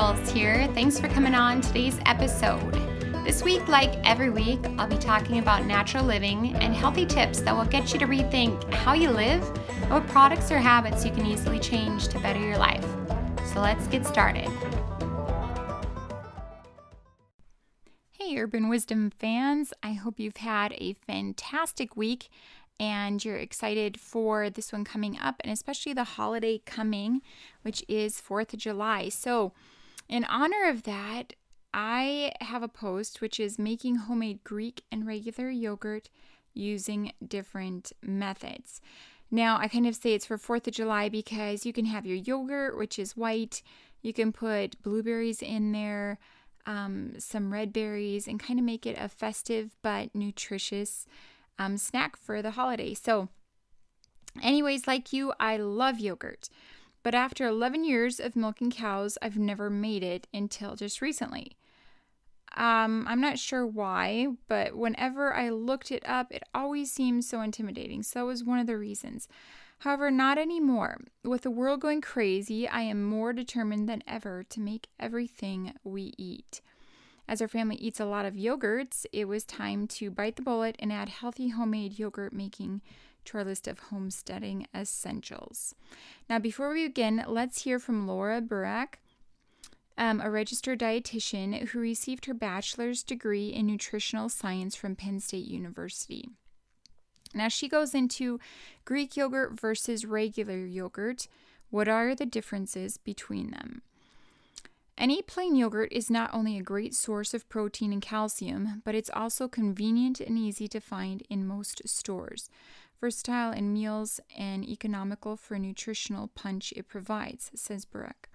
Girls here. Thanks for coming on today's episode. This week, like every week, I'll be talking about natural living and healthy tips that will get you to rethink how you live and what products or habits you can easily change to better your life. So let's get started. Hey, Urban Wisdom fans. I hope you've had a fantastic week and you're excited for this one coming up, and especially the holiday coming, which is 4th of July. So in honor of that, I have a post which is making homemade Greek and regular yogurt using different methods. Now, I kind of say it's for 4th of July because you can have your yogurt, which is white. You can put blueberries in there, some red berries, and kind of make it a festive but nutritious snack for the holiday. So anyways, like you, I love yogurt. But after 11 years of milking cows, I've never made it until just recently. I'm not sure why, but whenever I looked it up, it always seemed so intimidating. So that was one of the reasons. However, not anymore. With the world going crazy, I am more determined than ever to make everything we eat. As our family eats a lot of yogurts, it was time to bite the bullet and add healthy homemade yogurt making to our list of homesteading essentials. Now, before we begin, let's hear from Laura Burak, a registered dietitian who received her bachelor's degree in nutritional science from Penn State University. Now, she goes into Greek yogurt versus regular yogurt. What are the differences between them? Any plain yogurt is not only a great source of protein and calcium, but it's also convenient and easy to find in most stores. Versatile in meals and economical for nutritional punch it provides, says Burak.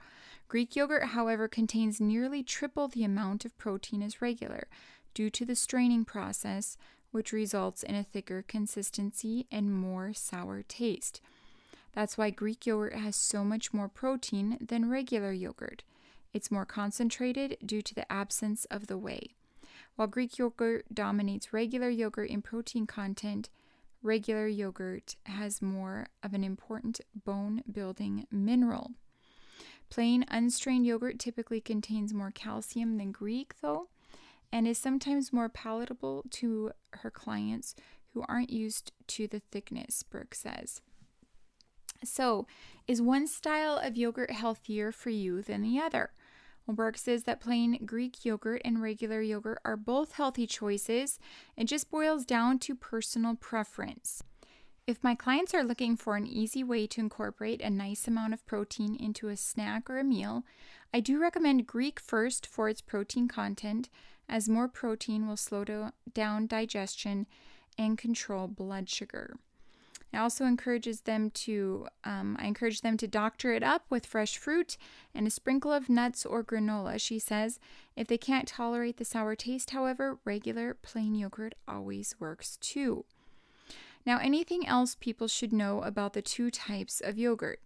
Greek yogurt, however, contains nearly triple the amount of protein as regular due to the straining process, which results in a thicker consistency and more sour taste. That's why Greek yogurt has so much more protein than regular yogurt. It's more concentrated due to the absence of the whey. While Greek yogurt dominates regular yogurt in protein content, regular yogurt has more of an important bone-building mineral. Plain, unstrained yogurt typically contains more calcium than Greek, though, and is sometimes more palatable to her clients who aren't used to the thickness, Brooke says. So, is one style of yogurt healthier for you than the other? Well, Brooke says that plain Greek yogurt and regular yogurt are both healthy choices. It just boils down to personal preference. If my clients are looking for an easy way to incorporate a nice amount of protein into a snack or a meal, I do recommend Greek first for its protein content, as more protein will slow down digestion and control blood sugar. I also encourage them to doctor it up with fresh fruit and a sprinkle of nuts or granola, she says. If they can't tolerate the sour taste, however, regular plain yogurt always works too. Now, anything else people should know about the two types of yogurt?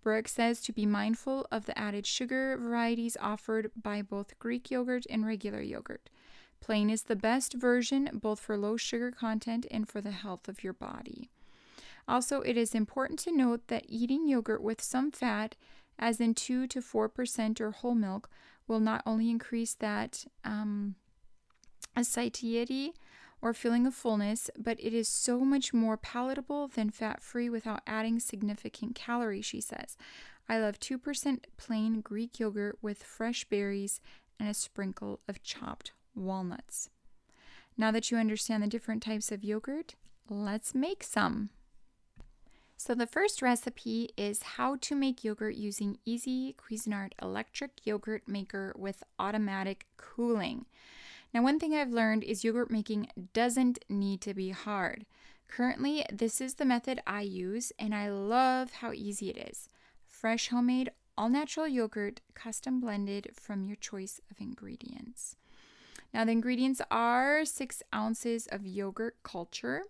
Brooke says to be mindful of the added sugar varieties offered by both Greek yogurt and regular yogurt. Plain is the best version, both for low sugar content and for the health of your body. Also, it is important to note that eating yogurt with some fat, as in 2 to 4% or whole milk, will not only increase that satiety or feeling of fullness, but it is so much more palatable than fat-free without adding significant calories, she says. I love 2% plain Greek yogurt with fresh berries and a sprinkle of chopped walnuts. Now that you understand the different types of yogurt, let's make some. So the first recipe is how to make yogurt using Easy Cuisinart electric yogurt maker with automatic cooling. Now, one thing I've learned is yogurt making doesn't need to be hard. Currently, this is the method I use, and I love how easy it is. Fresh, homemade, all-natural yogurt, custom blended from your choice of ingredients. Now, the ingredients are 6 ounces of yogurt culture.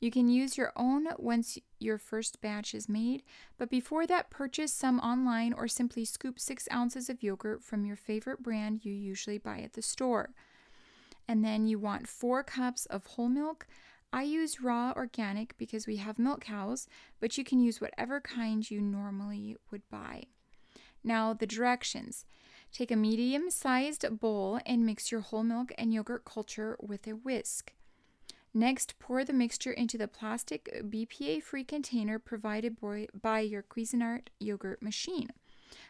You can use your own once your first batch is made, but before that, purchase some online or simply scoop 6 ounces of yogurt from your favorite brand you usually buy at the store. And then you want 4 cups of whole milk. I use raw organic because we have milk cows, but you can use whatever kind you normally would buy. Now, the directions. Take a medium-sized bowl and mix your whole milk and yogurt culture with a whisk. Next, pour the mixture into the plastic BPA-free container provided by your Cuisinart yogurt machine.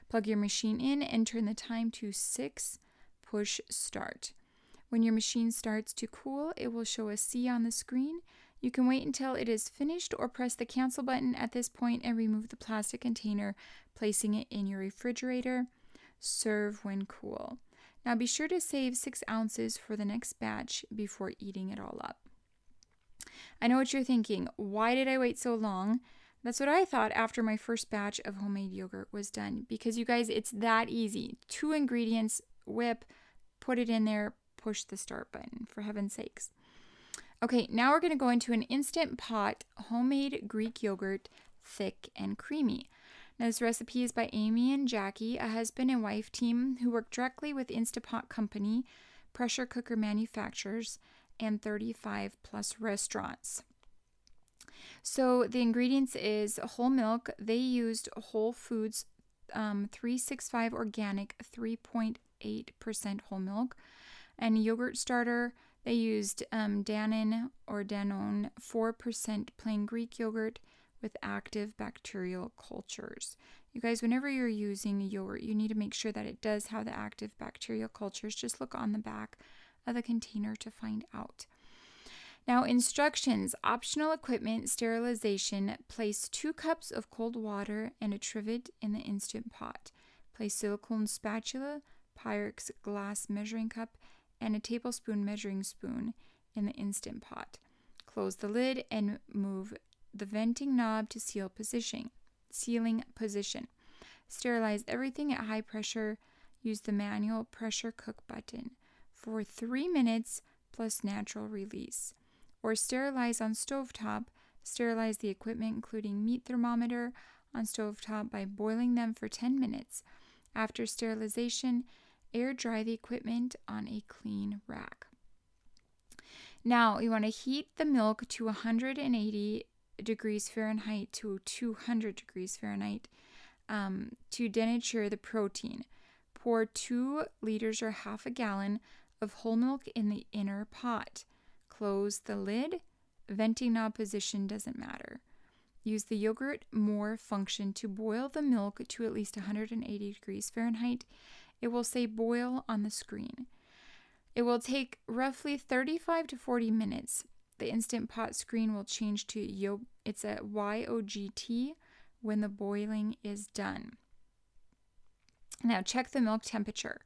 Plug your machine in and turn the time to 6. Push start. When your machine starts to cool, it will show a C on the screen. You can wait until it is finished or press the cancel button at this point and remove the plastic container, placing it in your refrigerator. Serve when cool. Now be sure to save 6 ounces for the next batch before eating it all up. I know what you're thinking. Why did I wait so long? That's what I thought after my first batch of homemade yogurt was done. Because you guys, it's that easy. 2 ingredients, whip, put it in there, push the start button, for heaven's sakes. Okay, now we're going to go into an Instant Pot homemade Greek yogurt, thick and creamy. Now this recipe is by Amy and Jackie, a husband and wife team who work directly with Instant Pot Company, pressure cooker manufacturers, and 35 plus restaurants. So the ingredients is whole milk. They used Whole Foods 365 organic 3.8% whole milk. And yogurt starter, they used Danone or Danone 4% plain Greek yogurt with active bacterial cultures. You guys, whenever you're using yogurt, you need to make sure that it does have the active bacterial cultures. Just look on the back of the container to find out. Now, instructions: optional equipment, sterilization. Place 2 cups of cold water and a trivet in the Instant Pot. Place silicone spatula, Pyrex glass measuring cup, and a tablespoon measuring spoon in the Instant Pot. Close the lid and move the venting knob to sealing position. Sterilize everything at high pressure. Use the manual pressure cook button for 3 minutes plus natural release. Or sterilize on stovetop. Sterilize the equipment, including meat thermometer, on stovetop by boiling them for 10 minutes. After sterilization, air dry the equipment on a clean rack. Now, you want to heat the milk to 180 degrees Fahrenheit to 200 degrees Fahrenheit to denature the protein. Pour 2 liters or half a gallon of whole milk in the inner pot. Close the lid. Venting knob position doesn't matter. Use the yogurt more function to boil the milk to at least 180 degrees Fahrenheit. It will say boil on the screen. It will take roughly 35 to 40 minutes. The Instant Pot screen will change to it's a YOGT when the boiling is done. Now check the milk temperature.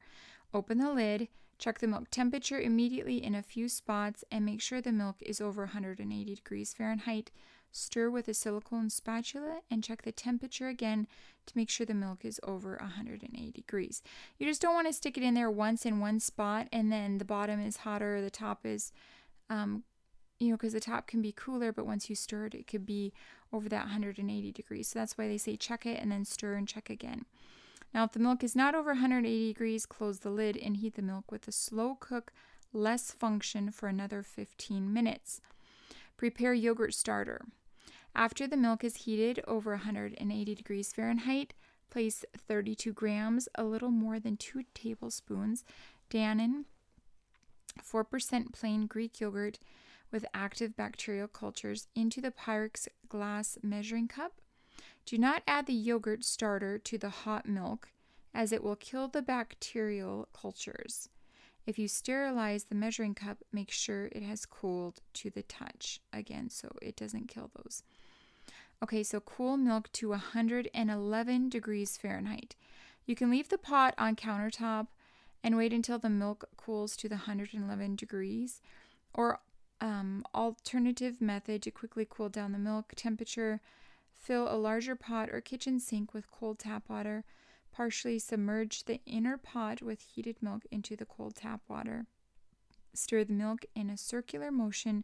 Open the lid. Check the milk temperature immediately in a few spots and make sure the milk is over 180 degrees Fahrenheit. Stir with a silicone spatula and check the temperature again to make sure the milk is over 180 degrees. You just don't want to stick it in there once in one spot and then the bottom is hotter, the top is, because the top can be cooler, but once you stir it, it could be over that 180 degrees. So that's why they say check it and then stir and check again. Now, if the milk is not over 180 degrees, close the lid and heat the milk with a slow cook, less function for another 15 minutes. Prepare yogurt starter. After the milk is heated over 180 degrees Fahrenheit, place 32 grams, a little more than 2 tablespoons, Danone 4% plain Greek yogurt with active bacterial cultures into the Pyrex glass measuring cup. Do not add the yogurt starter to the hot milk, as it will kill the bacterial cultures. If you sterilize the measuring cup, make sure it has cooled to the touch, again, so it doesn't kill those. Okay, so cool milk to 111 degrees Fahrenheit. You can leave the pot on countertop and wait until the milk cools to the 111 degrees, or alternative method to quickly cool down the milk temperature. Fill a larger pot or kitchen sink with cold tap water. Partially submerge the inner pot with heated milk into the cold tap water. Stir the milk in a circular motion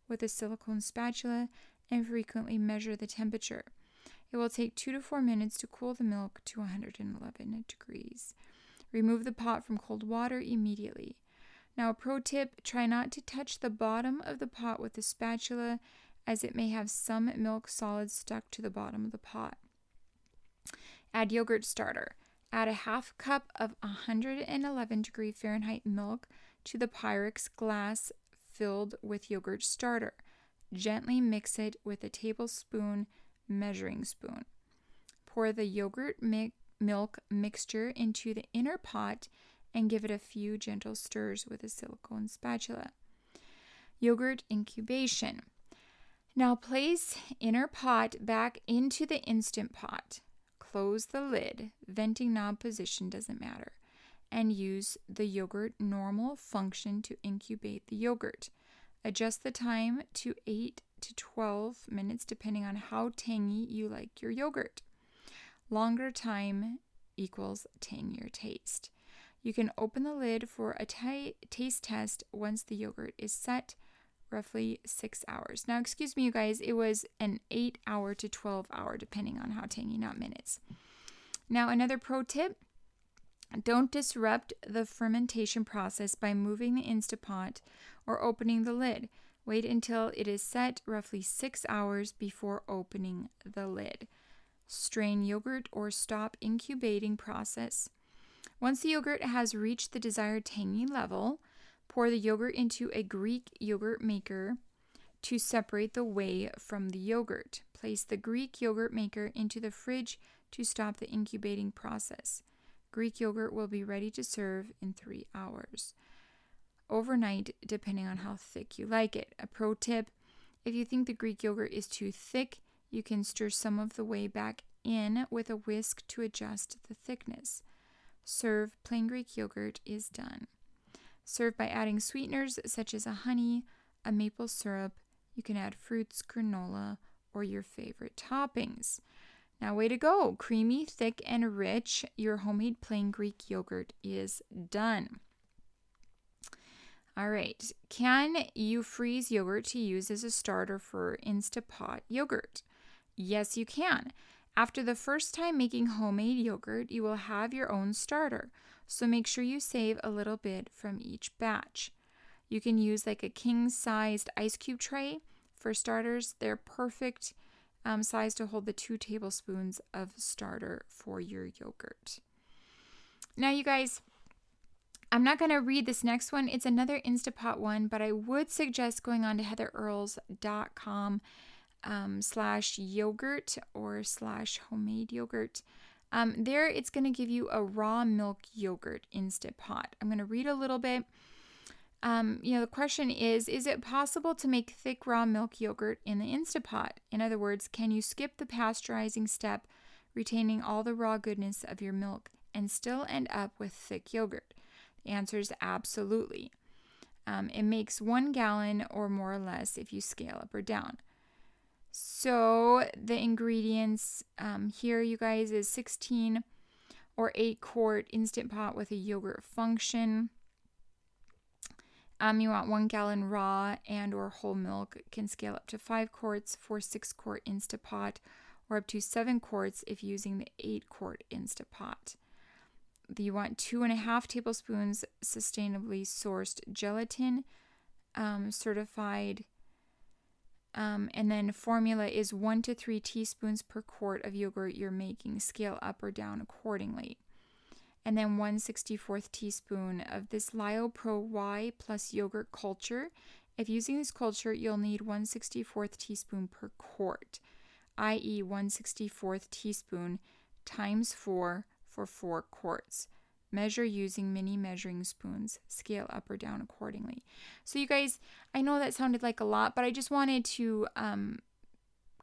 with a silicone spatula and frequently measure the temperature. It will take 2 to 4 minutes to cool the milk to 111 degrees. Remove the pot from cold water immediately. Now, a pro tip, try not to touch the bottom of the pot with the spatula, as it may have some milk solids stuck to the bottom of the pot. Add yogurt starter. Add a half cup of 111 degree Fahrenheit milk to the Pyrex glass filled with yogurt starter. Gently mix it with a tablespoon measuring spoon. Pour the yogurt milk mixture into the inner pot and give it a few gentle stirs with a silicone spatula. Yogurt incubation. Now place inner pot back into the Instant Pot. Close the lid, venting knob position doesn't matter, and use the yogurt normal function to incubate the yogurt. Adjust the time to 8 to 12 minutes depending on how tangy you like your yogurt. Longer time equals tangier taste. You can open the lid for a taste test once the yogurt is set, roughly 6 hours. Now, excuse me, you guys, it was an 8 hour to 12 hour, depending on how tangy, not minutes. Now, another pro tip, don't disrupt the fermentation process by moving the Instapot or opening the lid. Wait until it is set, roughly 6 hours before opening the lid. Strain yogurt or stop incubating process. Once the yogurt has reached the desired tangy level, pour the yogurt into a Greek yogurt maker to separate the whey from the yogurt. Place the Greek yogurt maker into the fridge to stop the incubating process. Greek yogurt will be ready to serve in 3 hours. Overnight, depending on how thick you like it. A pro tip, if you think the Greek yogurt is too thick, you can stir some of the whey back in with a whisk to adjust the thickness. Serve. Plain Greek yogurt is done. Serve by adding sweeteners such as a honey, a maple syrup. You can add fruits, granola, or your favorite toppings. Now, way to go. Creamy, thick, and rich. Your homemade plain Greek yogurt is done. All right. Can you freeze yogurt to use as a starter for Instapot yogurt? Yes, you can. After the first time making homemade yogurt, you will have your own starter. So make sure you save a little bit from each batch. You can use like a king-sized ice cube tray for starters. They're perfect size to hold the 2 tablespoons of starter for your yogurt. Now, you guys, I'm not going to read this next one. It's another Instapot one, but I would suggest going on to heatherearls.com /yogurt or /homemade yogurt. There, it's going to give you a raw milk yogurt Instant Pot. I'm going to read a little bit. The question is it possible to make thick raw milk yogurt in the Instant Pot? In other words, can you skip the pasteurizing step, retaining all the raw goodness of your milk, and still end up with thick yogurt? The answer is absolutely. It makes 1 gallon or more or less if you scale up or down. So the ingredients here, you guys, is 16 or 8 quart Instant Pot with a yogurt function. You want 1 gallon raw and or whole milk. Can scale up to 5 quarts for 6 quart Instant Pot, or up to 7 quarts if using the 8 quart Instant Pot. You want 2.5 tablespoons sustainably sourced gelatin, certified. And then formula is 1 to 3 teaspoons per quart of yogurt you're making. Scale up or down accordingly. And then 1/64 teaspoon of this Lyo Pro Y plus yogurt culture. If using this culture, you'll need 1/64 teaspoon per quart, i.e. 1/64 teaspoon times 4 for 4 quarts. Measure using mini measuring spoons. Scale up or down accordingly. So you guys, I know that sounded like a lot, but I just wanted to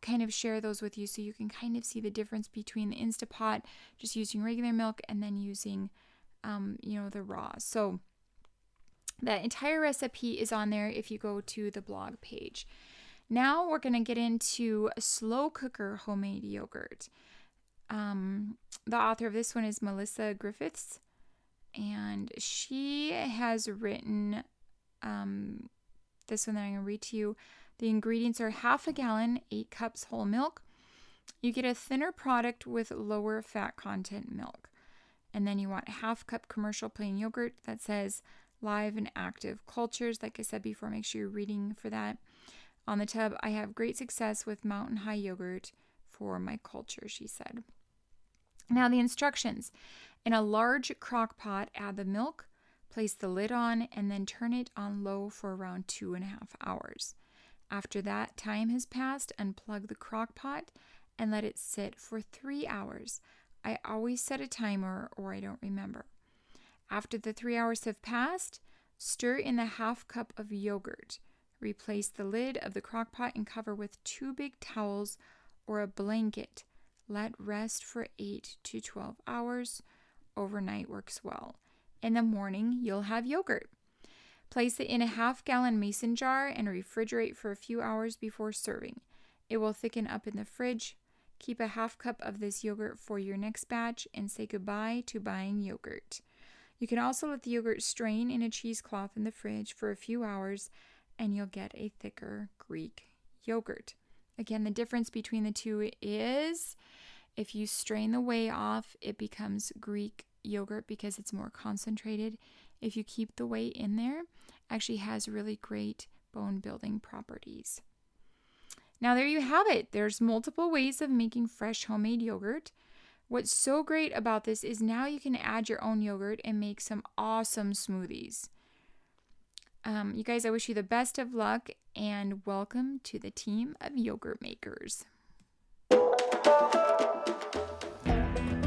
kind of share those with you so you can kind of see the difference between the Instapot, just using regular milk, and then using, the raw. So the entire recipe is on there if you go to the blog page. Now we're going to get into a slow cooker homemade yogurt. The author of this one is Melissa Griffiths, and she has written this one that I'm going to read to you. The ingredients are 1/2 gallon, 8 cups whole milk. You get a thinner product with lower fat content milk. And then you want 1/2 cup commercial plain yogurt that says live and active cultures. Like I said before, make sure you're reading for that. On the tub, I have great success with Mountain High yogurt for my culture, she said. Now the instructions. In a large crock pot, add the milk, place the lid on, and then turn it on low for around 2.5 hours. After that time has passed, unplug the crock pot and let it sit for 3 hours. I always set a timer or I don't remember. After the 3 hours have passed, stir in the half cup of yogurt. Replace the lid of the crock pot and cover with 2 big towels or a blanket. Let rest for 8 to 12 hours. Overnight works well. In the morning, you'll have yogurt. Place it in a half-gallon mason jar and refrigerate for a few hours before serving. It will thicken up in the fridge. Keep a half cup of this yogurt for your next batch and say goodbye to buying yogurt. You can also let the yogurt strain in a cheesecloth in the fridge for a few hours and you'll get a thicker Greek yogurt. Again, the difference between the two is if you strain the whey off, it becomes Greek yogurt because it's more concentrated. If you keep the whey in there, it actually has really great bone building properties. Now there you have it. There's multiple ways of making fresh homemade yogurt. What's so great about this is now you can add your own yogurt and make some awesome smoothies. You guys, I wish you the best of luck and welcome to the team of yogurt makers.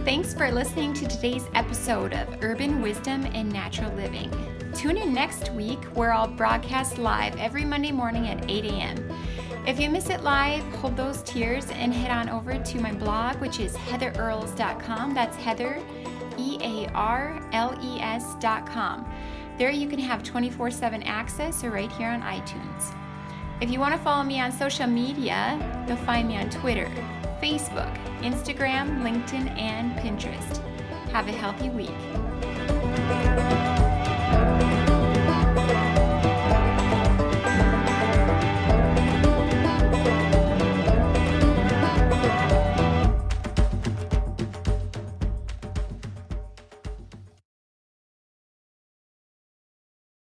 Thanks for listening to today's episode of Urban Wisdom and Natural Living. Tune in next week where I'll broadcast live every Monday morning at 8 a.m. If you miss it live, hold those tears and head on over to my blog, which is heatherearles.com. That's Heather, EARLES.com. There you can have 24/7 access or right here on iTunes. If you want to follow me on social media, you'll find me on Twitter, Facebook, Instagram, LinkedIn, and Pinterest. Have a healthy week.